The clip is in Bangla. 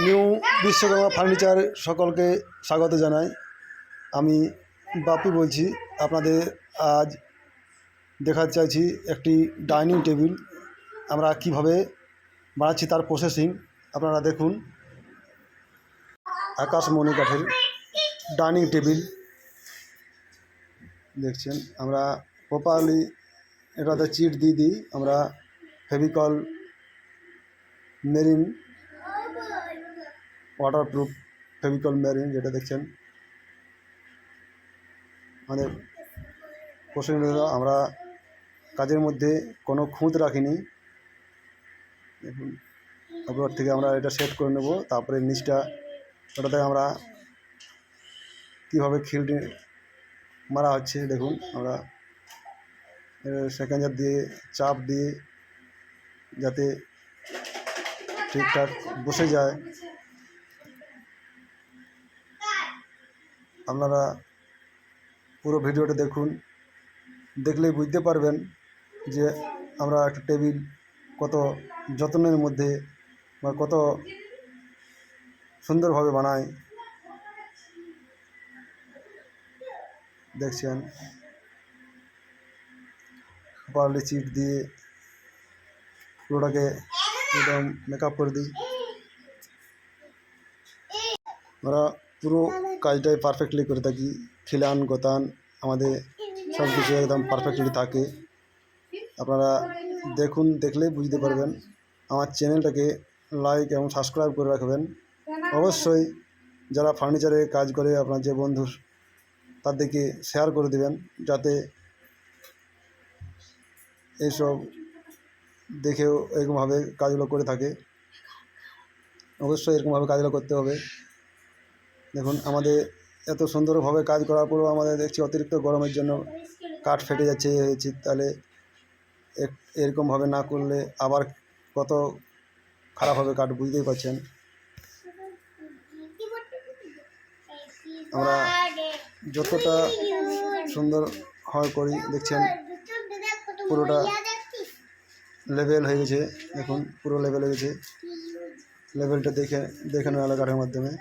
নিউ বিশ্বকর্মা ফার্নিচার সকলকে স্বাগত জানাই। আমি বাপি বলছি। আপনাদের আজ দেখাতে চাইছি একটি ডাইনিং টেবিল আমরা কিভাবে বানাচ্ছি, তার প্রসেসিং আপনারা দেখুন। আকাশমণি কাঠের ডাইনিং টেবিল দেখছেন। আমরা প্রপারলি এটাতে চিট দিয়ে দিই আমরা Fevicol marine waterproof Fevicol marine, যেটা দেখছেন আমাদের প্রসেসিং। আমরা কাজের মধ্যে কোনো খুঁত রাখিনি। দেখুন, তারপর থেকে আমরা এটা সেট করে নেব। তারপরে নিচটা ওটাতে আমরা কীভাবে খিলটি মারা হচ্ছে দেখুন। আমরা সেকেন্ডার দিয়ে চাপ দিয়ে যাতে ঠিকঠাক বসে যায়। আপনারা পুরো ভিডিওটা দেখুন, দেখলেই বুঝতে পারবেন যে আমরা একটা টেবিল কত যত্নের মধ্যে বা কত সুন্দরভাবে বানাই। দেখছেন, পারলে চিট দিয়ে পুরোটাকে একদম মেকআপ করে দিই। আমরা পুরো কাজটাই পারফেক্টলি করে থাকি। খিলান গতান আমাদের সব কিছু একদম পারফেক্টলি থাকে। আপনারা দেখুন, দেখলেই বুঝতে পারবেন। আমার চ্যানেলটাকে লাইক এবং সাবস্ক্রাইব করে রাখবেন। অবশ্যই যারা ফার্নিচারে কাজ করে আপনার যে বন্ধু, তাদেরকে শেয়ার করে দেবেন, যাতে এইসব দেখেও এরকমভাবে কাজগুলো করে থাকে। অবশ্যই এরকমভাবে কাজগুলো করতে হবে। দেখুন, আমাদের এত সুন্দরভাবে কাজ করার পরেও আমাদের দেখছি অতিরিক্ত গরমের জন্য কাঠ ফেটে যাচ্ছে হয়েছে। তাহলে এরকমভাবে না করলে আবার কত খারাপ হবে কাঠ, বুঝতেই পারছেন। আমরা যতটা সুন্দর হয় করি, দেখছেন পুরোটা লেভেল হয়ে গেছে। দেখুন, পুরো লেভেল হয়ে গেছে। লেভেলটা দেখে নেওয়া হলো কাঠের মাধ্যমে।